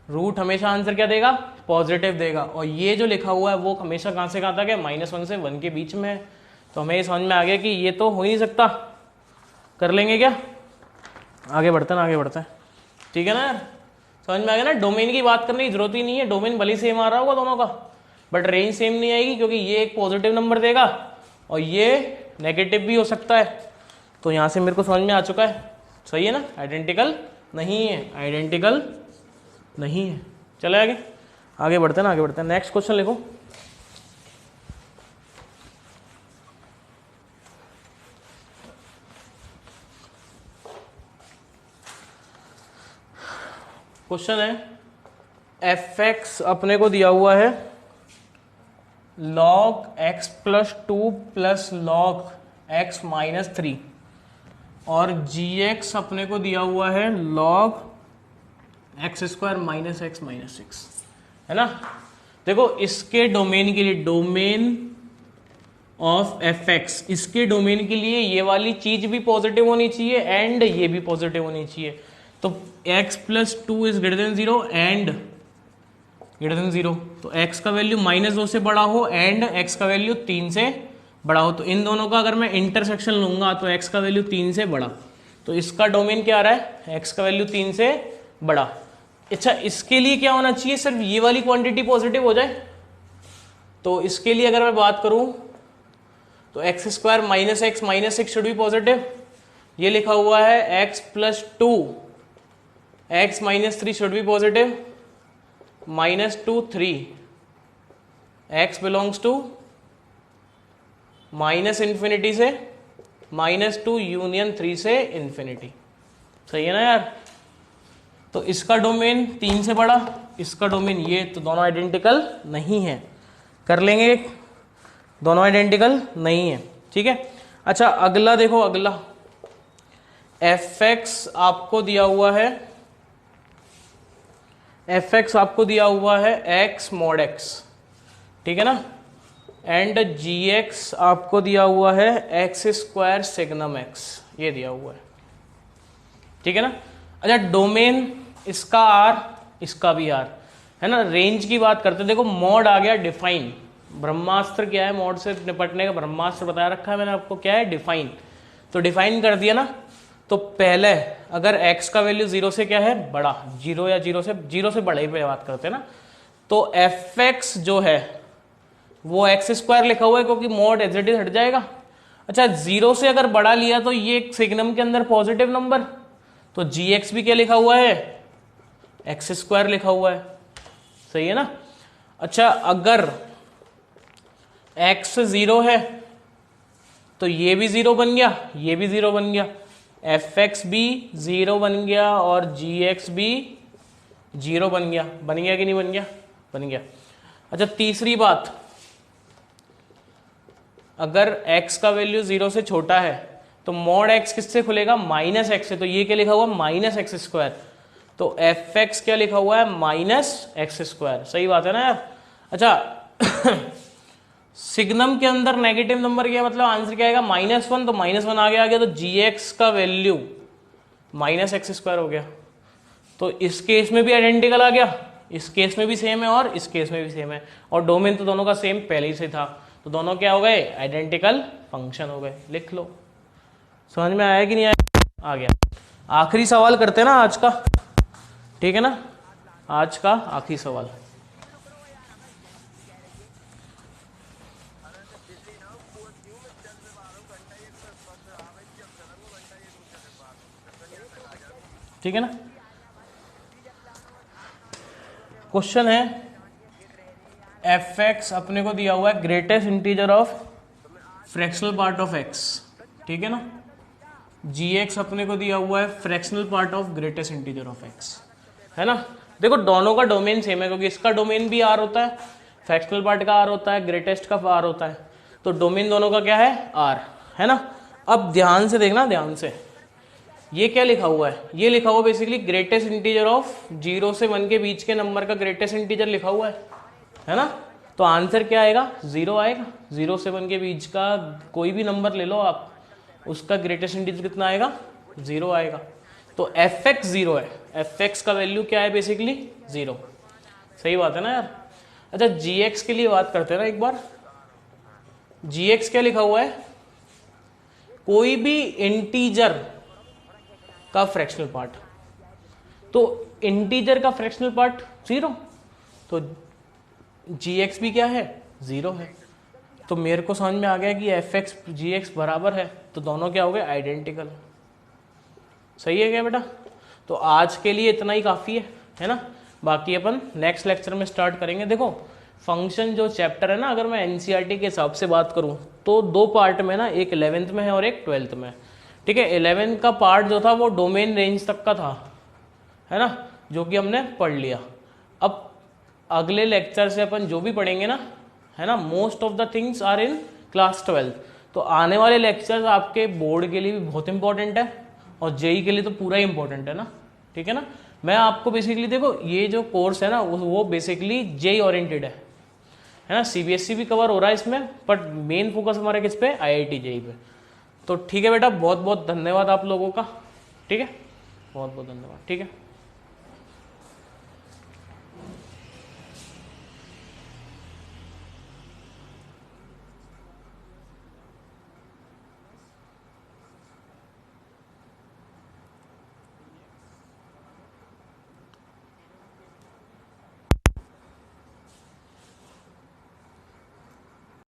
S1: रूट हमेशा आंसर क्या देगा, पॉजिटिव देगा, और ये जो लिखा हुआ है वो हमेशा कहां से कहां तक है, -1 से 1 के बीच में है। तो हमें ये समझ में आ गया कि ये तो हो ही नहीं सकता। कर लेंगे क्या, आगे बढ़ते हैं, ठीक है ना यार। समझ में आ गया ना। डोमेन की बात करने की जरूरत ही नहीं है, डोमेन भले सेम आ रहा होगा दोनों का, बट रेंज सेम नहीं आएगी, क्योंकि ये एक पॉजिटिव नंबर देगा और ये नेगेटिव भी हो सकता है। तो यहां से मेरे को समझ में आ चुका है, सही है ना, आइडेंटिकल नहीं है, आइडेंटिकल नहीं है। चले आगे बढ़ते हैं, नेक्स्ट क्वेश्चन लिखो। क्वेश्चन है fx अपने को दिया हुआ है log x plus 2 plus log x minus 3 और gx अपने को दिया हुआ है log x square minus x minus 6, है ना। देखो इसके डोमेन के लिए, डोमेन ऑफ fx, इसके डोमेन के लिए ये वाली चीज भी पॉजिटिव होनी चाहिए एंड ये भी पॉजिटिव होनी चाहिए। तो x plus 2 is greater than 0 and greater than 0, तो x का वैल्यू -2 से बड़ा हो एंड x का वैल्यू 3 से बड़ा हो। तो इन दोनों का अगर मैं इंटरसेक्शन लूंगा तो x का वैल्यू 3 से बड़ा, तो इसका डोमेन क्या आ रहा है, x का वैल्यू 3 से बड़ा। अच्छा, इसके लिए क्या होना चाहिए, सिर्फ ये वाली क्वांटिटी पॉजिटिव हो जाए। तो इसके लिए अगर मैं बात करूं तो x square minus x minus 6 should be positive. ये लिखा हुआ है x plus 2 x minus 3 should be positive, -2 3 x belongs to -infinity से -2 यूनियन 3 से इंफिनिटी, सही है ना यार। तो इसका डोमेन 3 से बड़ा, इसका डोमेन ये, तो दोनों आइडेंटिकल नहीं है। कर लेंगे, दोनों आइडेंटिकल नहीं है, ठीक है। अच्छा अगला देखो, अगला fx आपको दिया हुआ है, fx आपको दिया हुआ है x mod x, ठीक है ना, एंड gx आपको दिया हुआ है x स्क्वायर सिग्नम x, ये दिया हुआ है, ठीक है ना। अच्छा डोमेन इसका r, इसका भी r, है ना। रेंज की बात करते, देखो मॉड आ गया डिफाइन, ब्रह्मास्त्र क्या है, मॉड से निपटने का ब्रह्मास्त्र बताया रखा है मैंने आपको, क्या है, डिफाइन। तो डिफाइन कर दिया ना, तो पहले अगर x का वैल्यू 0 से क्या है, बड़ा, 0 या 0 से बड़े पे बात करते हैं ना, तो fx जो है वो x स्क्वायर लिखा हुआ है क्योंकि मॉड एज इट इज हट जाएगा। अच्छा 0 से अगर बड़ा लिया तो ये सिग्नम के अंदर पॉजिटिव नंबर, तो gx भी क्या लिखा हुआ है, x स्क्वायर लिखा हुआ है, सही है ना। अच्छा अगर x 0 है तो ये भी 0 बन गया, ये भी 0 बन गया, एफ एक्स भी 0 बन गया और जी एक्स भी 0 बन गया कि नहीं बन गया? बन गया। अच्छा तीसरी बात, अगर x का वैल्यू 0 से छोटा है तो मॉड x किससे खुलेगा? माइनस एक्स से। तो ये क्या लिखा हुआ? Minus x square. तो एफ एक्स क्या लिखा हुआ है? Minus x square. सही बात है ना यार? अच्छा सिग्नम के अंदर नेगेटिव नंबर क्या मतलब आंसर क्या आएगा? -1। तो -1 आ गया तो जी एक्स का वैल्यू माइनस एक्स स्क्वायर हो गया। तो इस केस में भी आइडेंटिकल आ गया, इस केस में भी सेम है और इस केस में भी सेम है, और डोमेन तो दोनों का सेम पहले ही से था, तो दोनों क्या हो गए? आइडेंटिकल फंक्शन हो गए। लिख लो। समझ में आया कि नहीं आया? आ गया। आखिरी सवाल करते हैं ना आज का, ठीक है ना? आज का आखिरी सवाल, ठीक है ना? क्वेश्चन है एफ एक्स अपने को दिया हुआ है greatest integer of fractional part of x, ठीक है ना? जी एक्स अपने को दिया हुआ है fractional part of greatest integer of x, है ना? देखो दोनों का डोमेन सेम है, क्योंकि इसका डोमेन भी आर होता है, फ्रैक्शनल पार्ट का आर होता है, ग्रेटेस्ट का आर होता है, तो डोमेन दोनों का क्या है? आर, है ना? अब ध्यान से देखना, ध्यान से, ये क्या लिखा हुआ है? ये लिखा हुआ बेसिकली ग्रेटेस्ट इंटीजर ऑफ 0 से 1 के बीच के नंबर का ग्रेटेस्ट इंटीजर लिखा हुआ है ना? तो आंसर क्या आएगा? 0 आएगा। 0 से 1 के बीच का कोई भी नंबर ले लो आप, उसका ग्रेटेस्ट इंटीजर कितना आएगा? 0 आएगा। तो एफ एक्स 0 है, एफ एक्स का वैल्यू क्या है? बेसिकली 0। सही बात है ना यार? अच्छा जी एक्स के लिए बात करते हैं ना एक बार। जी एक्स क्या लिखा हुआ है? कोई भी इंटीजर का फ्रैक्शनल पार्ट, तो इंटीजर का फ्रैक्शनल पार्ट 0, तो जी एक्स भी क्या है? 0 है। तो मेरे को समझ में आ गया कि एफ एक्स जी एक्स बराबर है, तो दोनों क्या हो गए? आइडेंटिकल। सही है क्या बेटा? तो आज के लिए इतना ही काफ़ी है ना? बाकी अपन नेक्स्ट लेक्चर में स्टार्ट करेंगे। देखो फंक्शन जो चैप्टर है ना, अगर मैं एनसीईआरटी के हिसाब से बात करूं तो 2 पार्ट में ना, एक 11th में है और एक 12th में है, ठीक है? 11th का पार्ट जो था वो डोमेन रेंज तक का था, है ना, जो कि हमने पढ़ लिया। अब अगले लेक्चर से अपन जो भी पढ़ेंगे ना, है ना, most of the things are in class 12। तो आने वाले लेक्चर्स आपके बोर्ड के लिए भी बहुत इंपॉर्टेंट है और जेई के लिए तो पूरा ही इंपॉर्टेंट है ना, ठीक है ना? मैं आपको बेसिकली देखो ये जो कोर्स है ना वो बेसिकली जेई ओरिएंटेड है ना? सीबीएसई भी कवर हो रहा है इसमें, बट मेन फोकस हमारा किस पे? आईआईटी जेई पे। तो ठीक है बेटा, बहुत बहुत धन्यवाद आप लोगों का, ठीक है? बहुत बहुत धन्यवाद, ठीक है?